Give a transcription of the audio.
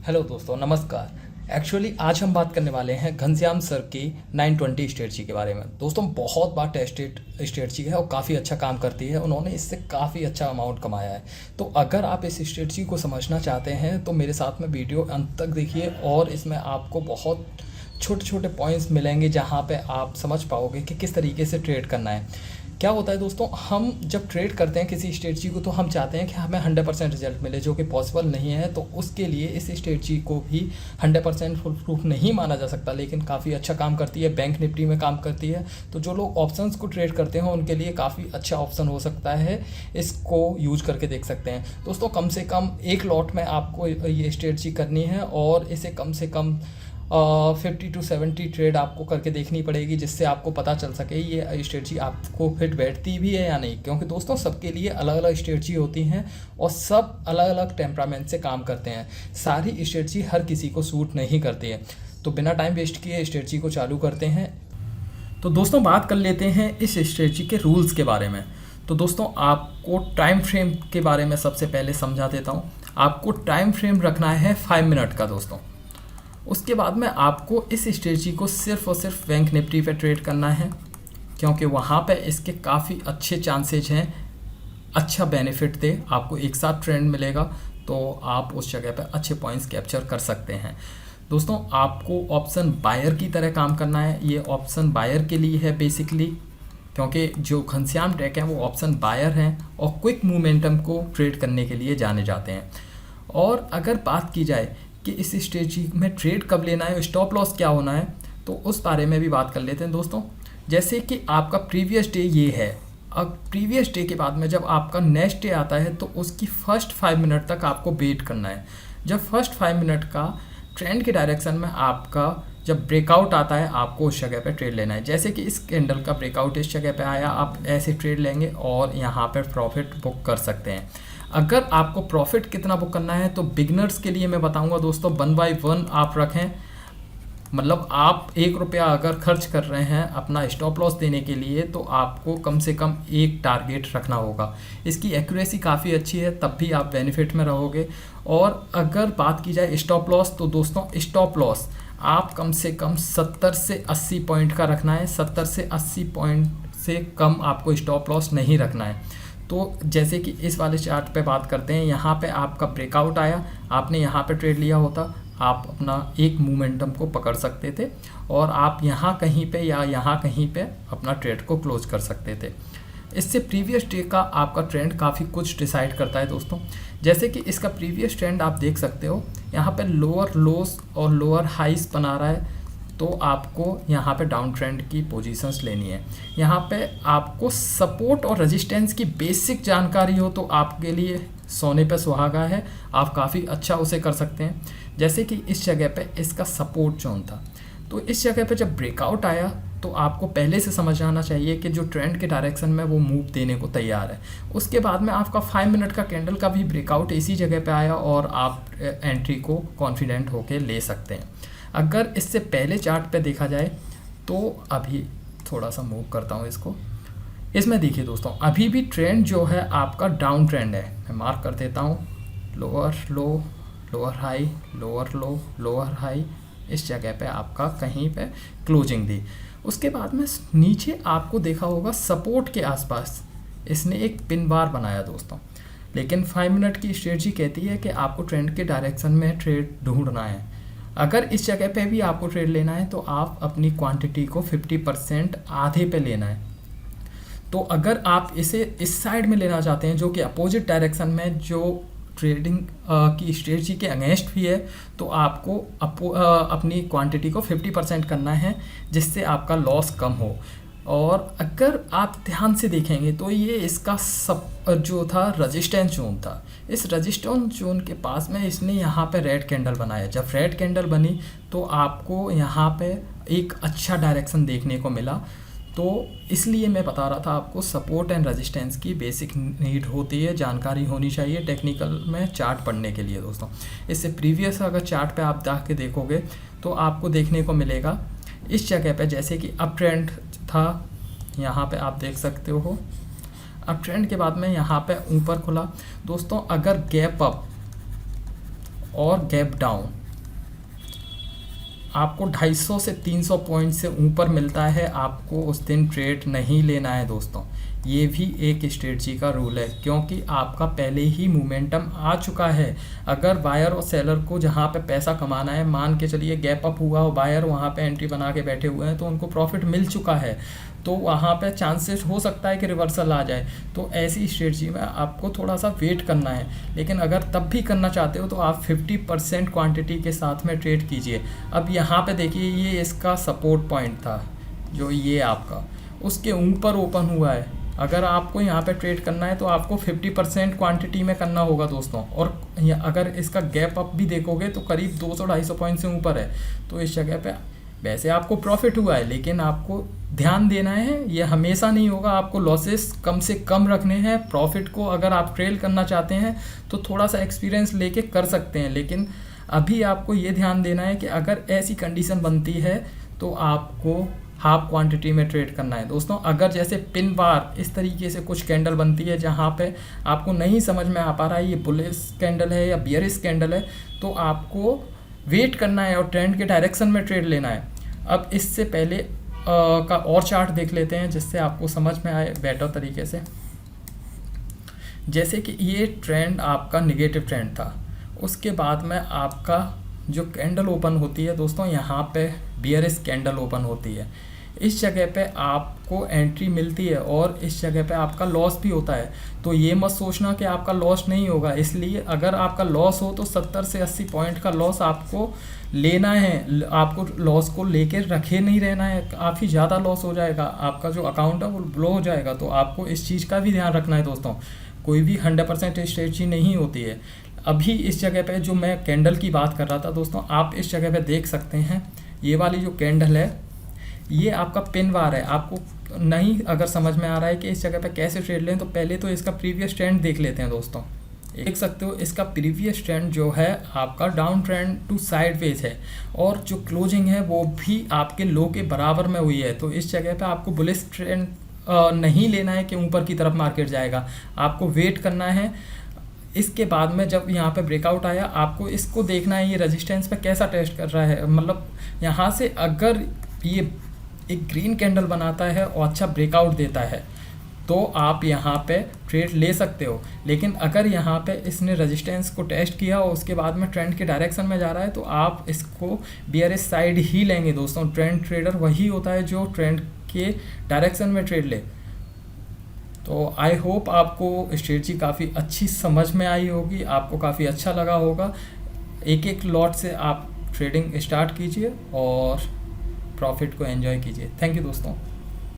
Hello दोस्तों, नमस्कार। Actually आज हम बात करने वाले हैं घनश्याम सर की 920 स्ट्रेटजी के बारे में। दोस्तों, बहुत बार टेस्टेड स्ट्रेटजी है और काफ़ी अच्छा काम करती है। उन्होंने इससे काफ़ी अच्छा अमाउंट कमाया है। तो अगर आप इस स्ट्रेटजी को समझना चाहते हैं तो मेरे साथ में वीडियो अंत तक देखिए और इसमें आपको बहुत छोटे छोटे पॉइंट्स मिलेंगे जहाँ पे आप समझ पाओगे कि किस तरीके से ट्रेड करना है। क्या होता है दोस्तों, हम जब ट्रेड करते हैं किसी स्ट्रेटजी को तो हम चाहते हैं कि हमें 100% रिजल्ट मिले, जो कि पॉसिबल नहीं है। तो उसके लिए इस स्ट्रेटजी को भी 100% फुल प्रूफ नहीं माना जा सकता, लेकिन काफ़ी अच्छा काम करती है। बैंक निफ्टी में काम करती है। तो जो लोग ऑप्शंस को ट्रेड करते हैं उनके लिए काफ़ी अच्छा ऑप्शन हो सकता है। इसको यूज करके देख सकते हैं दोस्तों। कम से कम एक लॉट में आपको ये स्ट्रेटजी करनी है और इसे कम से कम 50 to 70 ट्रेड आपको करके देखनी पड़ेगी, जिससे आपको पता चल सके ये स्ट्रेटजी आपको फिट बैठती भी है या नहीं। क्योंकि दोस्तों, सबके लिए अलग अलग स्ट्रेटजी होती हैं और सब अलग अलग टेम्परामेंट से काम करते हैं। सारी स्ट्रेटजी हर किसी को सूट नहीं करती है। तो बिना टाइम वेस्ट किए स्ट्रेटजी को चालू करते हैं। तो दोस्तों, बात कर लेते हैं इस स्ट्रेटजी के रूल्स के बारे में। तो दोस्तों, आपको टाइम फ्रेम के बारे में सबसे पहले समझा देता हूँ। आपको टाइम फ्रेम रखना है 5 मिनट का दोस्तों। उसके बाद में आपको इस स्ट्रेटजी को सिर्फ और सिर्फ बैंक निफ्टी पे ट्रेड करना है, क्योंकि वहाँ पे इसके काफ़ी अच्छे चांसेज हैं अच्छा बेनिफिट दे। आपको एक साथ ट्रेंड मिलेगा तो आप उस जगह पे अच्छे पॉइंट्स कैप्चर कर सकते हैं। दोस्तों, आपको ऑप्शन बायर की तरह काम करना है। ये ऑप्शन बायर के लिए है बेसिकली, क्योंकि जो घनश्याम टेक है वो ऑप्शन बायर हैं और क्विक मोमेंटम को ट्रेड करने के लिए जाने जाते हैं। और अगर बात की जाए कि इस स्ट्रेटजी में ट्रेड कब लेना है, स्टॉप लॉस क्या होना है, तो उस बारे में भी बात कर लेते हैं दोस्तों। जैसे कि आपका प्रीवियस डे ये है। अब प्रीवियस डे के बाद में जब आपका नेक्स्ट डे आता है तो उसकी फर्स्ट 5 मिनट तक आपको वेट करना है। जब फर्स्ट 5 मिनट का ट्रेंड के डायरेक्शन में आपका जब ब्रेकआउट आता है, आपको उस जगह पे ट्रेड लेना है। जैसे कि इस कैंडल का ब्रेकआउट इस जगह पे आया, आप ऐसे ट्रेड लेंगे और यहाँ पर प्रॉफिट बुक कर सकते हैं। अगर आपको प्रॉफिट कितना बुक करना है तो बिगनर्स के लिए मैं बताऊंगा दोस्तों, 1 बाय 1 आप रखें। मतलब आप 1 रुपया अगर खर्च कर रहे हैं अपना स्टॉप लॉस देने के लिए तो आपको कम से कम एक टारगेट रखना होगा। इसकी एक्यूरेसी काफ़ी अच्छी है, तब भी आप बेनिफिट में रहोगे। और अगर बात की जाए स्टॉप लॉस, तो दोस्तों स्टॉप लॉस आप कम से कम 70 से 80 पॉइंट का रखना है। 70 से 80 पॉइंट से कम आपको स्टॉप लॉस नहीं रखना है। तो जैसे कि इस वाले चार्ट पे बात करते हैं, यहाँ पे आपका ब्रेकआउट आया, आपने यहाँ पे ट्रेड लिया होता, आप अपना एक मोमेंटम को पकड़ सकते थे और आप यहाँ कहीं पे या यहाँ कहीं पे अपना ट्रेड को क्लोज कर सकते थे। इससे प्रीवियस डे का आपका ट्रेंड काफ़ी कुछ डिसाइड करता है दोस्तों। जैसे कि इसका प्रीवियस ट्रेंड आप देख सकते हो, यहाँ पे लोअर लोस और लोअर हाइस बना रहा है। तो आपको यहाँ पे डाउन ट्रेंड की पोजीशंस लेनी है। यहाँ पे आपको सपोर्ट और रेजिस्टेंस की बेसिक जानकारी हो तो आपके लिए सोने पे सुहागा है। आप काफ़ी अच्छा उसे कर सकते हैं। जैसे कि इस जगह पे इसका सपोर्ट जोन था, तो इस जगह पे जब ब्रेकआउट आया तो आपको पहले से समझ आना चाहिए कि जो ट्रेंड के डायरेक्शन में वो मूव देने को तैयार है। उसके बाद में आपका 5 मिनट का कैंडल का भी ब्रेकआउट इसी जगह पे आया और आप एंट्री को कॉन्फिडेंट होकर ले सकते हैं। अगर इससे पहले चार्ट पे देखा जाए तो अभी थोड़ा सा मूव करता हूँ इसको। इसमें देखिए दोस्तों, अभी भी ट्रेंड जो है आपका डाउन ट्रेंड है। मैं मार्क कर देता हूँ, लोअर लो, लोअर हाई, लोअर लो, लोअर हाई। इस जगह पे आपका कहीं पे क्लोजिंग दी। उसके बाद में नीचे आपको देखा होगा सपोर्ट के आसपास इसने एक पिन बार बनाया दोस्तों। लेकिन 5 मिनट की स्ट्रेटजी कहती है कि आपको ट्रेंड के डायरेक्शन में ट्रेड ढूंढना है। अगर इस जगह पे भी आपको ट्रेड लेना है तो आप अपनी क्वांटिटी को 50% आधे पे लेना है। तो अगर आप इसे इस साइड में लेना चाहते हैं जो कि अपोजिट डायरेक्शन में जो ट्रेडिंग की स्ट्रेटजी के अगेंस्ट भी है, तो आपको अपनी क्वांटिटी को 50% करना है, जिससे आपका लॉस कम हो। और अगर आप ध्यान से देखेंगे तो ये इसका जो था रेजिस्टेंस जोन था। इस रेजिस्टेंस जोन के पास में इसने यहाँ पे रेड कैंडल बनाया। जब रेड कैंडल बनी तो आपको यहाँ पे एक अच्छा डायरेक्शन देखने को मिला। तो इसलिए मैं बता रहा था आपको सपोर्ट एंड रेजिस्टेंस की बेसिक नीड होती है, जानकारी होनी चाहिए टेक्निकल में चार्ट पढ़ने के लिए दोस्तों। इससे प्रीवियस अगर चार्ट पे आप जाके देखोगे तो आपको देखने को मिलेगा इस जगह पे, जैसे कि अप ट्रेंड था, यहाँ पे आप देख सकते हो। अब ट्रेंड के बाद में यहाँ पे ऊपर खुला दोस्तों। अगर गैप अप और गैप डाउन आपको 250 से 300 पॉइंट से ऊपर मिलता है, आपको उस दिन ट्रेड नहीं लेना है दोस्तों। ये भी एक स्ट्रेटजी का रूल है, क्योंकि आपका पहले ही मोमेंटम आ चुका है। अगर बायर और सेलर को जहाँ पे पैसा कमाना है, मान के चलिए गैप अप हुआ और बायर वहाँ पे एंट्री बना के बैठे हुए हैं, तो उनको प्रॉफिट मिल चुका है, तो वहाँ पे चांसेस हो सकता है कि रिवर्सल आ जाए। तो ऐसी स्ट्रेटजी में आपको थोड़ा सा वेट करना है, लेकिन अगर तब भी करना चाहते हो तो आप 50% क्वांटिटी के साथ में ट्रेड कीजिए। अब यहाँ पे देखिए, ये इसका सपोर्ट पॉइंट था, जो ये आपका उसके ऊपर ओपन हुआ है। अगर आपको यहाँ पे ट्रेड करना है तो आपको 50% क्वांटिटी में करना होगा दोस्तों। और अगर इसका गैप अप भी देखोगे तो करीब 200-250 पॉइंट से ऊपर है, तो इस जगह पे वैसे आपको प्रॉफिट हुआ है, लेकिन आपको ध्यान देना है, ये हमेशा नहीं होगा। आपको लॉसेस कम से कम रखने हैं। प्रॉफिट को अगर आप ट्रेल करना चाहते हैं तो थोड़ा सा एक्सपीरियंस लेके कर सकते हैं, लेकिन अभी आपको ये ध्यान देना है कि अगर ऐसी कंडीशन बनती है तो आपको हाफ क्वांटिटी में ट्रेड करना है दोस्तों। अगर जैसे पिन बार इस तरीके से कुछ कैंडल बनती है जहाँ पे आपको नहीं समझ में आ पा रहा है ये बुलिश कैंडल है या बियरिश कैंडल है, तो आपको वेट करना है और ट्रेंड के डायरेक्शन में ट्रेड लेना है। अब इससे पहले का और चार्ट देख लेते हैं, जिससे आपको समझ में आए बेटर तरीके से। जैसे कि ये ट्रेंड आपका निगेटिव ट्रेंड था, उसके बाद में आपका जो कैंडल ओपन होती है दोस्तों, यहाँ पे बियरिश कैंडल ओपन होती है। इस जगह पे आपको एंट्री मिलती है और इस जगह पे आपका लॉस भी होता है। तो ये मत सोचना कि आपका लॉस नहीं होगा, इसलिए अगर आपका लॉस हो तो 70 से 80 पॉइंट का लॉस आपको लेना है। आपको लॉस को लेके रखे नहीं रहना है, काफ़ी ज़्यादा लॉस हो जाएगा, आपका जो अकाउंट है वो ब्लो हो जाएगा। तो आपको इस चीज़ का भी ध्यान रखना है दोस्तों। कोई भी 100% स्ट्रेटजी नहीं होती है। अभी इस जगह पे जो मैं कैंडल की बात कर रहा था दोस्तों, आप इस जगह पे देख सकते हैं, ये वाली जो कैंडल है ये आपका पिन बार है। आपको नहीं अगर समझ में आ रहा है कि इस जगह पे कैसे ट्रेड लें, तो पहले तो इसका प्रीवियस ट्रेंड देख लेते हैं दोस्तों। देख सकते हो इसका प्रीवियस ट्रेंड जो है आपका डाउन ट्रेंड टू साइडवेज है, और जो क्लोजिंग है वो भी आपके लो के बराबर में हुई है। तो इस जगह पे आपको बुलिश ट्रेंड नहीं लेना है कि ऊपर की तरफ मार्केट जाएगा, आपको वेट करना है। इसके बाद में जब यहाँ पे ब्रेकआउट आया, आपको इसको देखना है ये रेजिस्टेंस पे कैसा टेस्ट कर रहा है। मतलब यहाँ से अगर ये एक ग्रीन कैंडल बनाता है और अच्छा ब्रेकआउट देता है तो आप यहाँ पे ट्रेड ले सकते हो। लेकिन अगर यहाँ पे इसने रेजिस्टेंस को टेस्ट किया और उसके बाद में ट्रेंड के डायरेक्शन में जा रहा है, तो आप इसको बियरिश साइड ही लेंगे दोस्तों। ट्रेंड ट्रेडर वही होता है जो ट्रेंड के डायरेक्शन में ट्रेड ले। तो आई होप आपको स्ट्रेटजी काफ़ी अच्छी समझ में आई होगी, आपको काफ़ी अच्छा लगा होगा। एक एक लॉट से आप ट्रेडिंग स्टार्ट कीजिए और प्रॉफिट को एंजॉय कीजिए। थैंक यू दोस्तों।